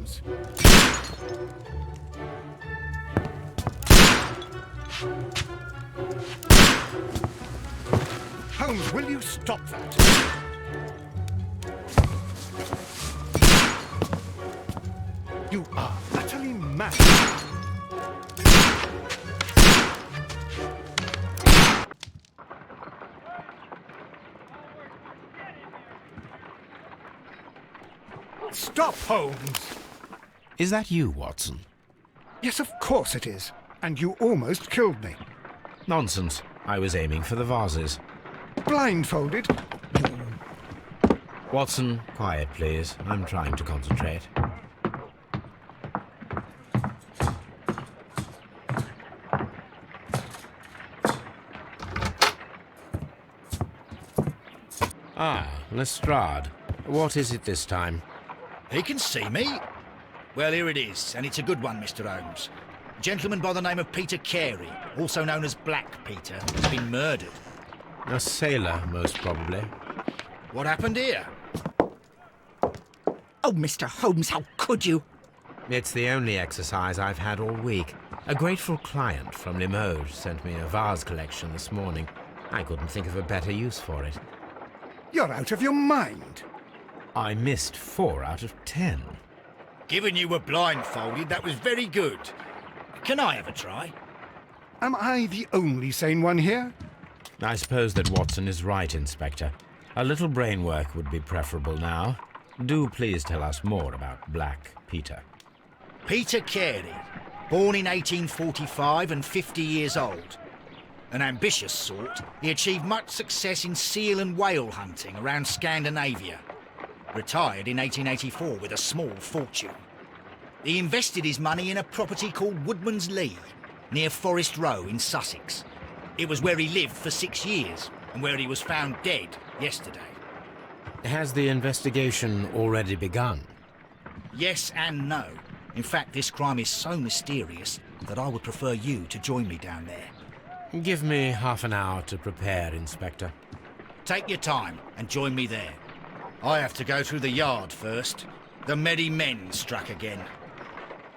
Holmes. Holmes, will you stop that? You are utterly mad. Stop, Holmes! Is that you, Watson? Yes, of course it is. And you almost killed me. Nonsense. I was aiming for the vases. Blindfolded? Watson, quiet, please. I'm trying to concentrate. Ah, Lestrade. What is it this time? He can see me. Well, here it is, and it's a good one, Mr. Holmes. A gentleman by the name of Peter Carey, also known as Black Peter, has been murdered. A sailor, most probably. What happened here? Oh, Mr. Holmes, how could you? It's the only exercise I've had all week. A grateful client from Limoges sent me a vase collection this morning. I couldn't think of a better use for it. You're out of your mind. I missed 4 out of 10. Given you were blindfolded, that was very good. Can I have a try? Am I the only sane one here? I suppose that Watson is right, Inspector. A little brain work would be preferable now. Do please tell us more about Black Peter. Peter Carey, born in 1845 and 50 years old. An ambitious sort, he achieved much success in seal and whale hunting around Scandinavia. Retired in 1884 with a small fortune. He invested his money in a property called Woodman's Lee, near Forest Row in Sussex. It was where he lived for 6 years, and where he was found dead yesterday. Has the investigation already begun? Yes and no. In fact, this crime is so mysterious that I would prefer you to join me down there. Give me half an hour to prepare, Inspector. Take your time and join me there. I have to go through the yard first. The merry men struck again.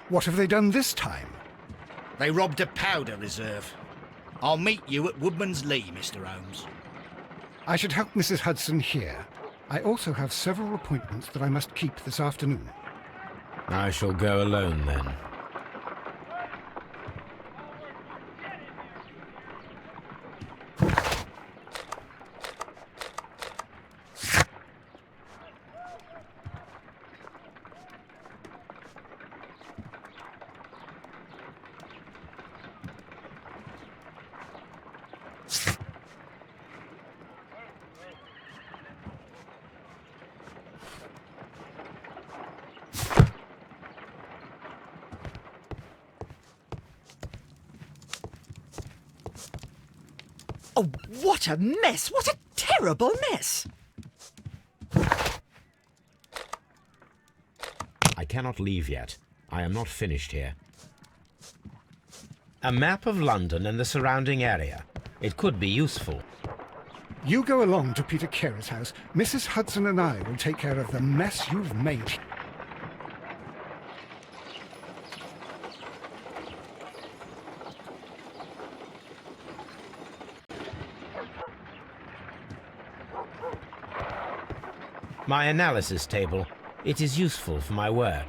What have they done this time? They robbed a powder reserve. I'll meet you at Woodman's Lee, Mr. Holmes. I should help Mrs. Hudson here. I also have several appointments that I must keep this afternoon. I shall go alone then. Oh, what a mess! What a terrible mess! I cannot leave yet. I am not finished here. A map of London and the surrounding area. It could be useful. You go along to Peter Carey's house. Mrs. Hudson and I will take care of the mess you've made. My analysis table. It is useful for my work.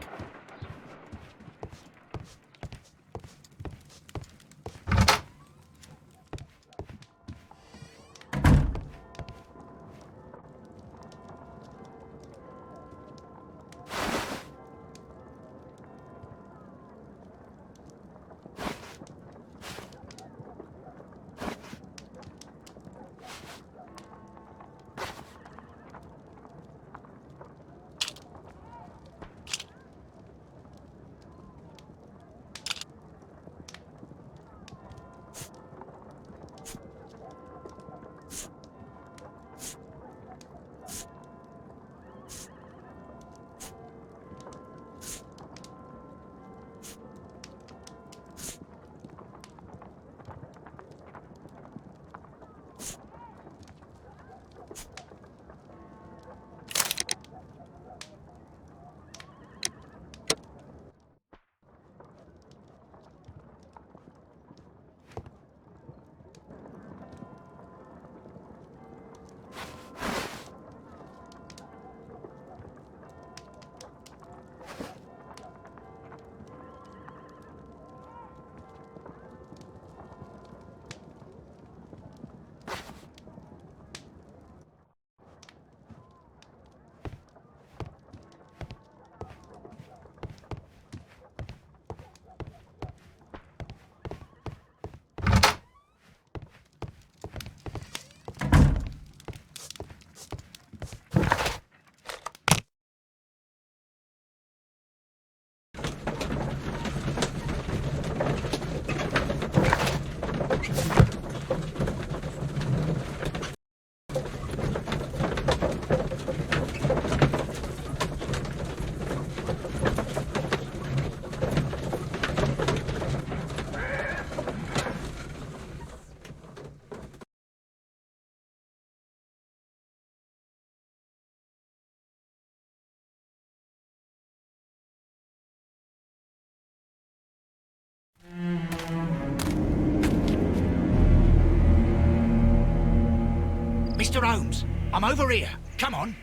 Mr. Holmes, I'm over here. Come on.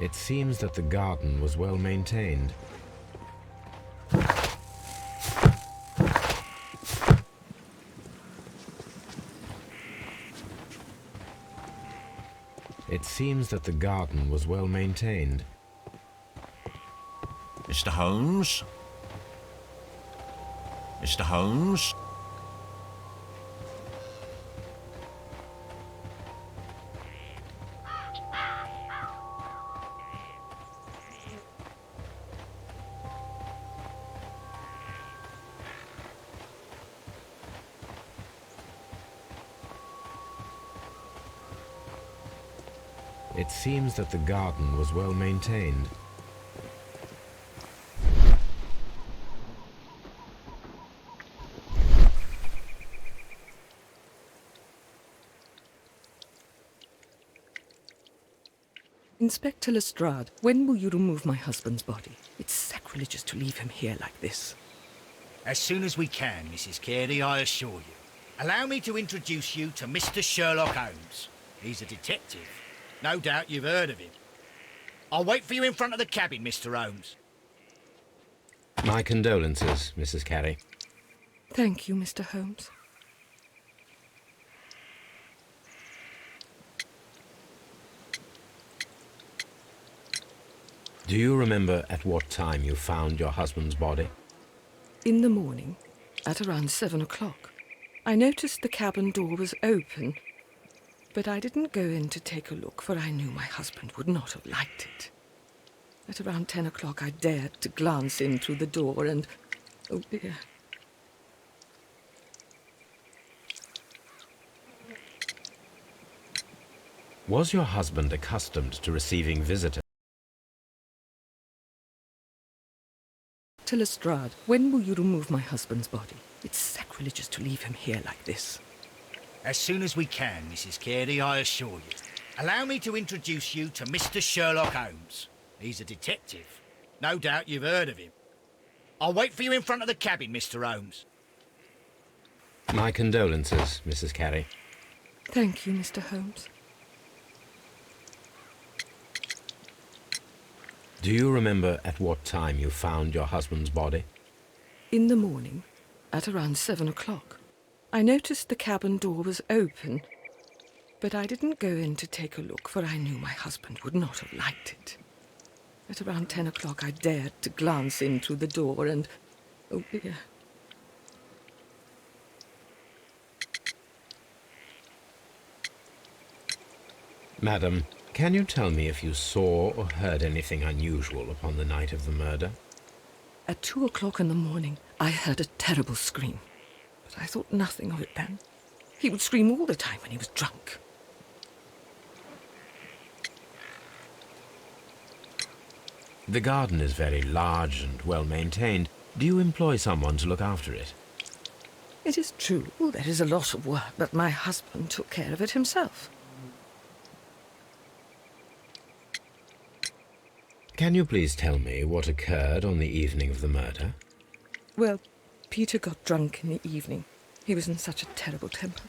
It seems that the garden was well maintained. It seems that the garden was well maintained. Mr. Holmes? Mr. Holmes? It seems that the garden was well maintained. Inspector Lestrade, when will you remove my husband's body? It's sacrilegious to leave him here like this. As soon as we can, Mrs. Carey, I assure you. Allow me to introduce you to Mr. Sherlock Holmes. He's a detective. No doubt you've heard of him. I'll wait for you in front of the cabin, Mr. Holmes. My condolences, Mrs. Carey. Thank you, Mr. Holmes. Do you remember at what time you found your husband's body? In the morning, at around 7 o'clock. I noticed the cabin door was open, but I didn't go in to take a look, for I knew my husband would not have liked it. At around 10 o'clock, I dared to glance in through the door and... oh dear. Was your husband accustomed to receiving visitors? To Lestrade, when will you remove my husband's body? It's sacrilegious to leave him here like this. As soon as we can, Mrs. Carey, I assure you. Allow me to introduce you to Mr. Sherlock Holmes. He's a detective. No doubt you've heard of him. I'll wait for you in front of the cabin, Mr. Holmes. My condolences, Mrs. Carey. Thank you, Mr. Holmes. Do you remember at what time you found your husband's body? In the morning, at around 7 o'clock. I noticed the cabin door was open, but I didn't go in to take a look, for I knew my husband would not have liked it. At around 10 o'clock, I dared to glance in through the door and... oh dear. Madam, can you tell me if you saw or heard anything unusual upon the night of the murder? At 2 o'clock in the morning, I heard a terrible scream, but I thought nothing of it then. He would scream all the time when he was drunk. The garden is very large and well maintained. Do you employ someone to look after it? It is true, there is a lot of work, but my husband took care of it himself. Can you please tell me what occurred on the evening of the murder? Well, Peter got drunk in the evening. He was in such a terrible temper.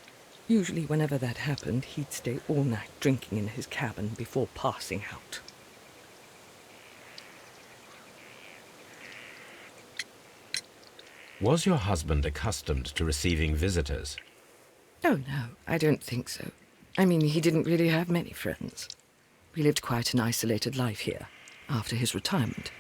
Usually whenever that happened, he'd stay all night drinking in his cabin before passing out. Was your husband accustomed to receiving visitors? Oh, no, I don't think so. I mean, he didn't really have many friends. We lived quite an isolated life here, after his retirement.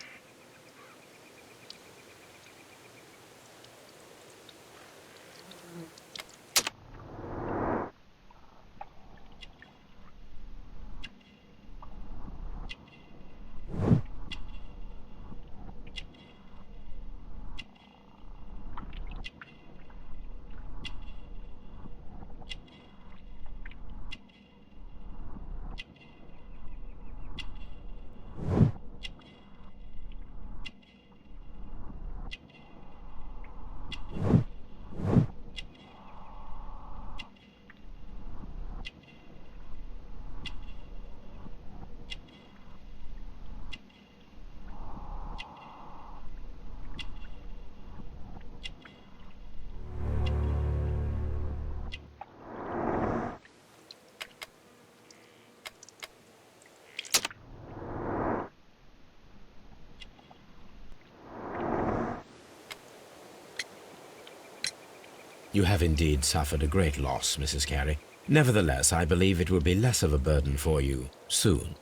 You have indeed suffered a great loss, Mrs. Carey. Nevertheless, I believe it will be less of a burden for you soon.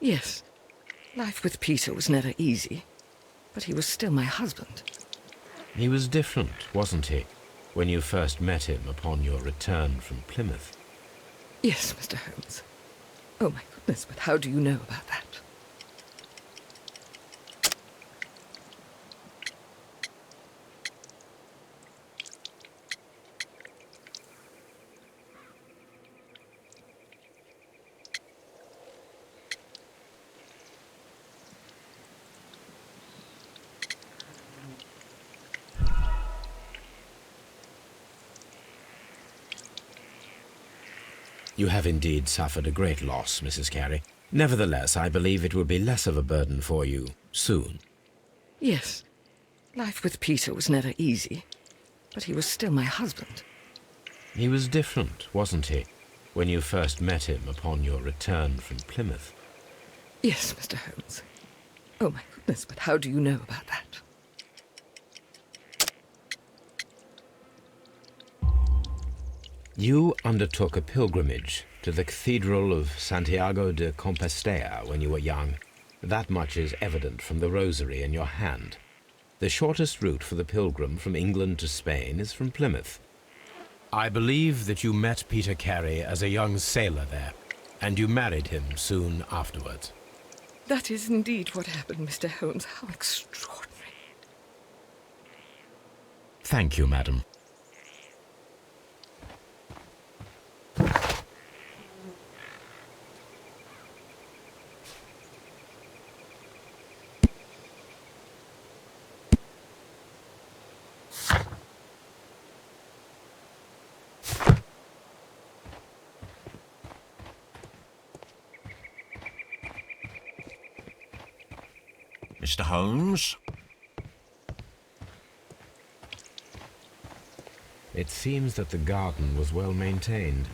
Yes, life with Peter was never easy, but he was still my husband. He was different, wasn't he, when you first met him upon your return from Plymouth? Yes, Mr. Holmes. Oh, my goodness, but how do you know about that? You have indeed suffered a great loss, Mrs. Carey. Nevertheless, I believe it will be less of a burden for you soon. Yes, life with Peter was never easy, but he was still my husband. He was different, wasn't he, when you first met him upon your return from Plymouth? Yes, Mr. Holmes. Oh, my goodness, but how do you know about that? You undertook a pilgrimage to the Cathedral of Santiago de Compostela when you were young. That much is evident from the rosary in your hand. The shortest route for the pilgrim from England to Spain is from Plymouth. I believe that you met Peter Carey as a young sailor there, and you married him soon afterwards. That is indeed what happened, Mr. Holmes. How extraordinary. Thank you, madam. Mr. Holmes? It seems that the garden was well maintained.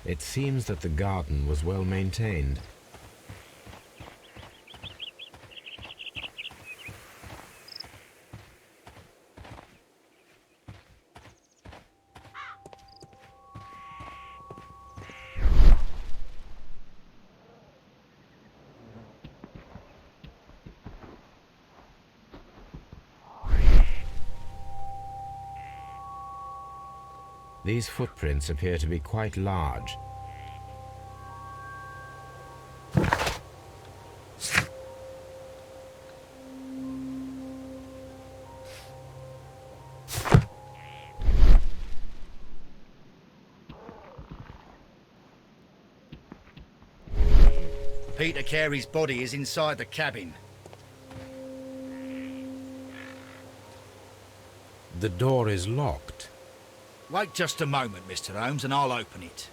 It seems that the garden was well maintained. These footprints appear to be quite large. Peter Carey's body is inside the cabin. The door is locked. Wait just a moment, Mr. Holmes, and I'll open it.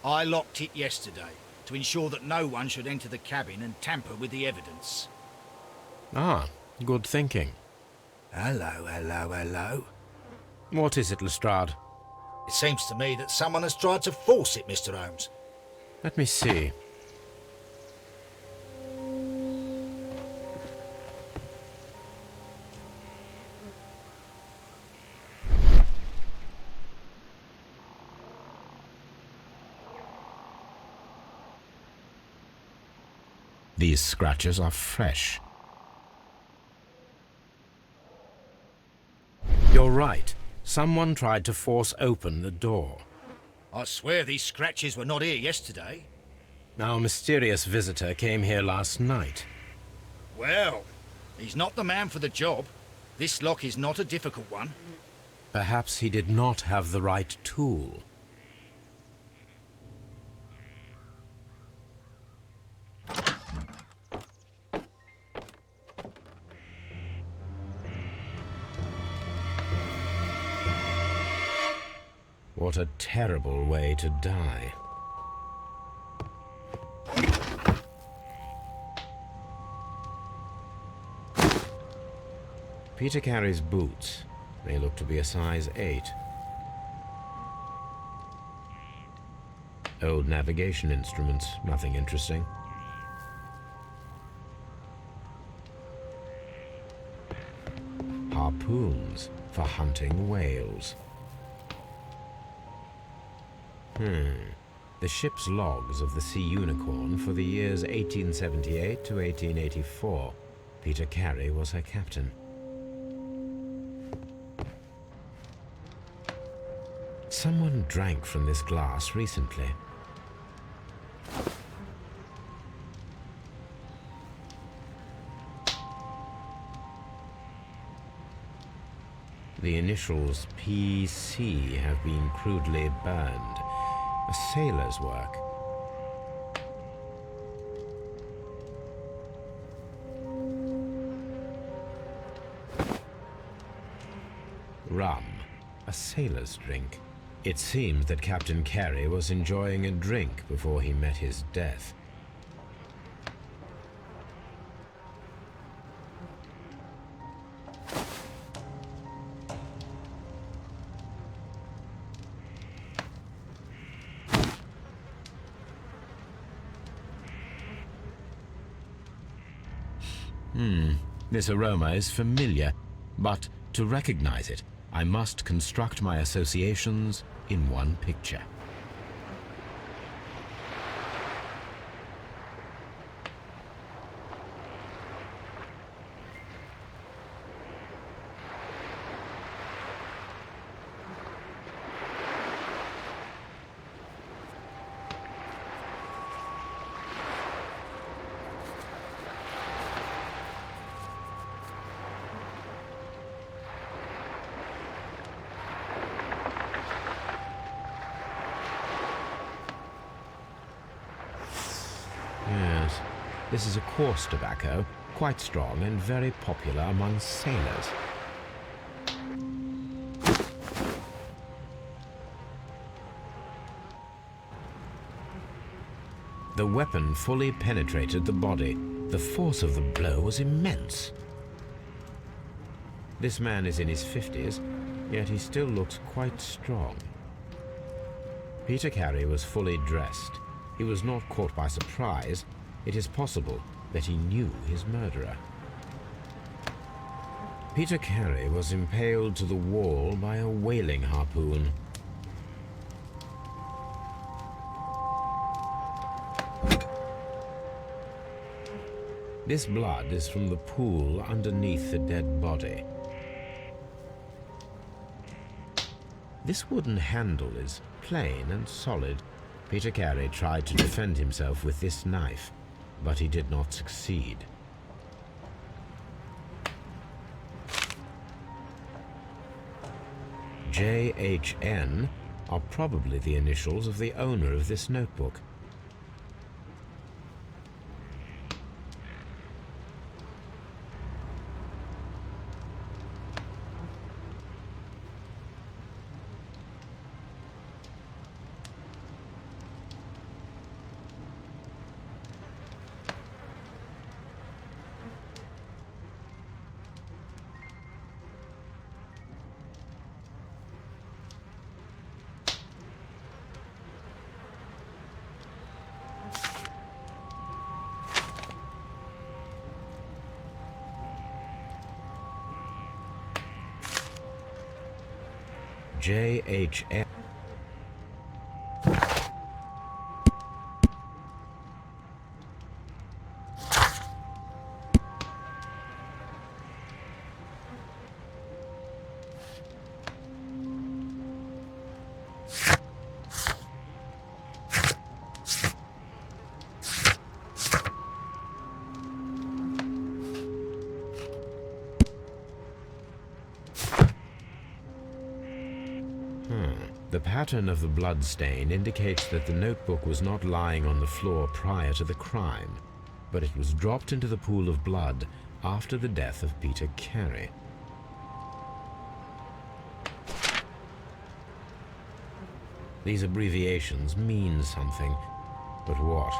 I locked it yesterday to ensure that no one should enter the cabin and tamper with the evidence. Ah, good thinking. Hello, hello, hello. What is it, Lestrade? It seems to me that someone has tried to force it, Mr. Holmes. Let me see. These scratches are fresh. You're right. Someone tried to force open the door. I swear these scratches were not here yesterday. Our mysterious visitor came here last night. Well, he's not the man for the job. This lock is not a difficult one. Perhaps he did not have the right tool. What a terrible way to die. Peter Carey's boots. They look to be a size 8. Old navigation instruments, nothing interesting. Harpoons for hunting whales. The ship's logs of the Sea Unicorn for the years 1878 to 1884. Peter Carey was her captain. Someone drank from this glass recently. The initials PC have been crudely burned. A sailor's work. Rum, a sailor's drink. It seems that Captain Carey was enjoying a drink before he met his death. This aroma is familiar, but to recognize it, I must construct my associations in one picture. Yes, this is a coarse tobacco, quite strong and very popular among sailors. The weapon fully penetrated the body. The force of the blow was immense. This man is in his 50s, yet he still looks quite strong. Peter Carey was fully dressed. He was not caught by surprise. It is possible that he knew his murderer. Peter Carey was impaled to the wall by a whaling harpoon. This blood is from the pool underneath the dead body. This wooden handle is plain and solid. Peter Carey tried to defend himself with this knife, but he did not succeed. JHN are probably the initials of the owner of this notebook. JHN. The pattern of the blood stain indicates that the notebook was not lying on the floor prior to the crime, but it was dropped into the pool of blood after the death of Peter Carey. These abbreviations mean something, but what?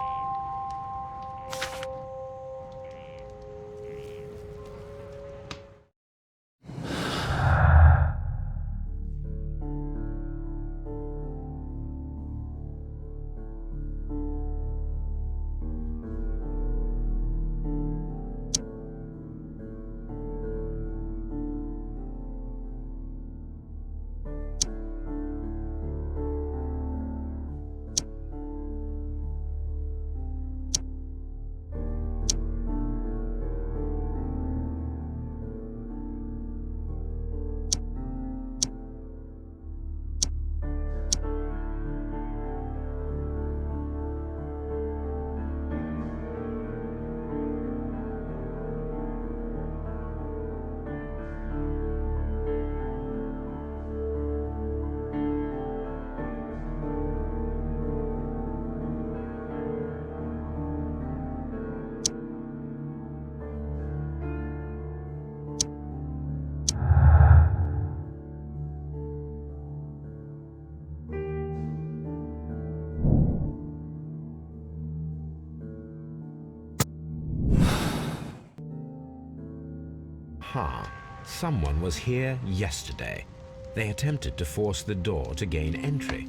Aha! Someone was here yesterday. They attempted to force the door to gain entry.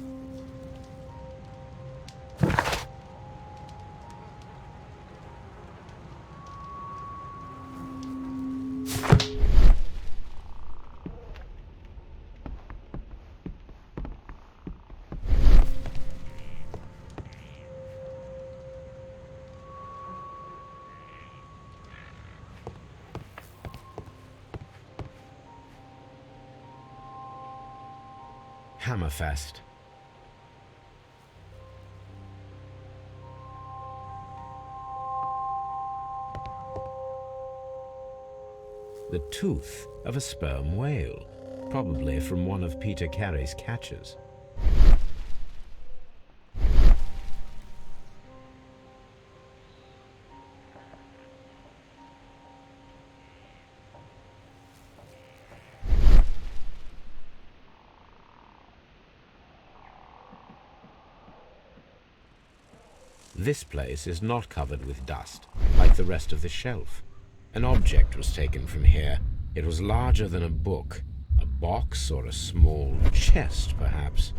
Hammerfest. The tooth of a sperm whale, probably from one of Peter Carey's catches. This place is not covered with dust, like the rest of the shelf. An object was taken from here. It was larger than a book, a box or a small chest, perhaps.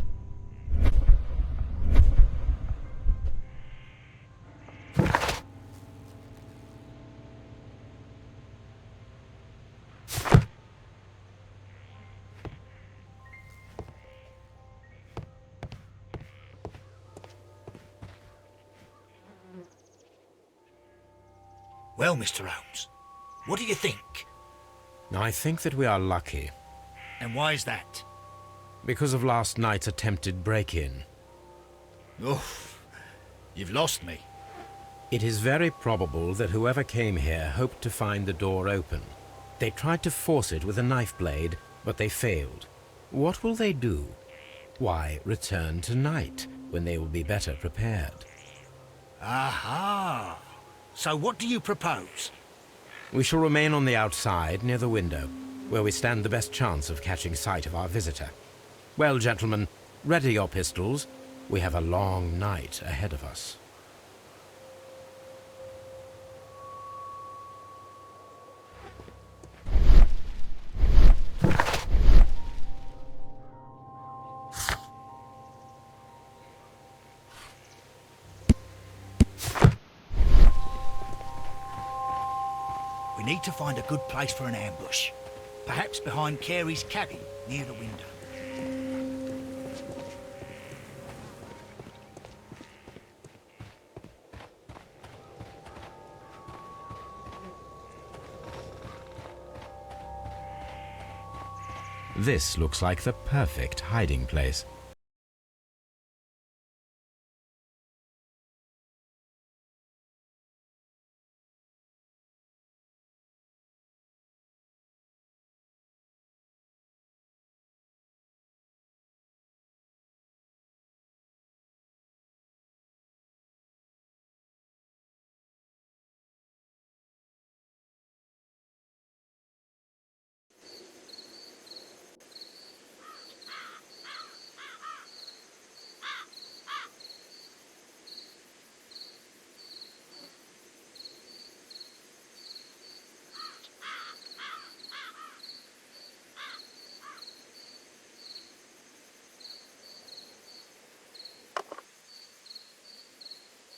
Well, Mr. Holmes, what do you think? I think that we are lucky, And why is that? because of last night's attempted break-in. Oof, you've lost me. It is very probable that whoever came here hoped to find the door open. They tried to force it with a knife blade, but they failed. What will they do? Why, return tonight, when they will be better prepared. Aha! So what do you propose? We shall remain on the outside, near the window, where we stand the best chance of catching sight of our visitor. Well, gentlemen, ready your pistols. We have a long night ahead of us. We need to find a good place for an ambush. Perhaps behind Carey's cabin, near the window. This looks like the perfect hiding place.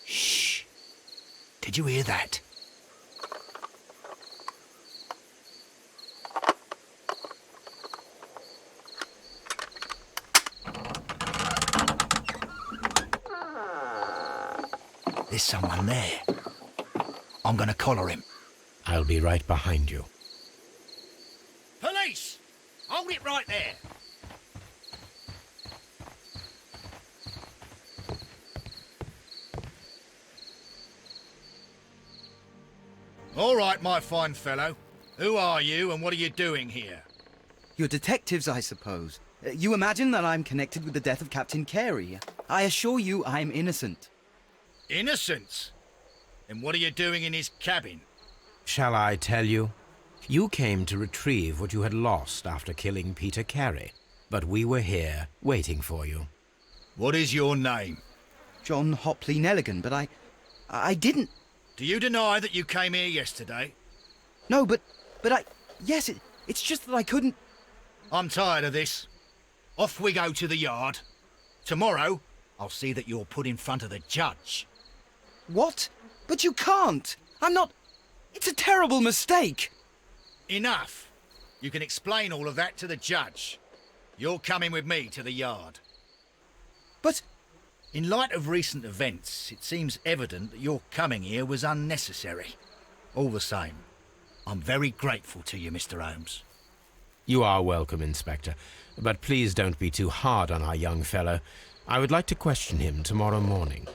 Shh! Did you hear that? There's someone there. I'm gonna collar him. I'll be right behind you. Police! Hold it right there! All right, my fine fellow. Who are you and what are you doing here? You're detectives, I suppose. You imagine that I'm connected with the death of Captain Carey. I assure you I'm innocent. Innocent? And what are you doing in his cabin? Shall I tell you? You came to retrieve what you had lost after killing Peter Carey, but we were here waiting for you. What is your name? John Hopley Nelligan, but I didn't... Do you deny that you came here yesterday? No, but Yes, it's just that I couldn't... I'm tired of this. Off we go to the yard. Tomorrow, I'll see that you're put in front of the judge. What? But you can't! I'm not... It's a terrible mistake! Enough. You can explain all of that to the judge. You're coming with me to the yard. But... In light of recent events, it seems evident that your coming here was unnecessary. All the same, I'm very grateful to you, Mr. Holmes. You are welcome, Inspector. But please don't be too hard on our young fellow. I would like to question him tomorrow morning.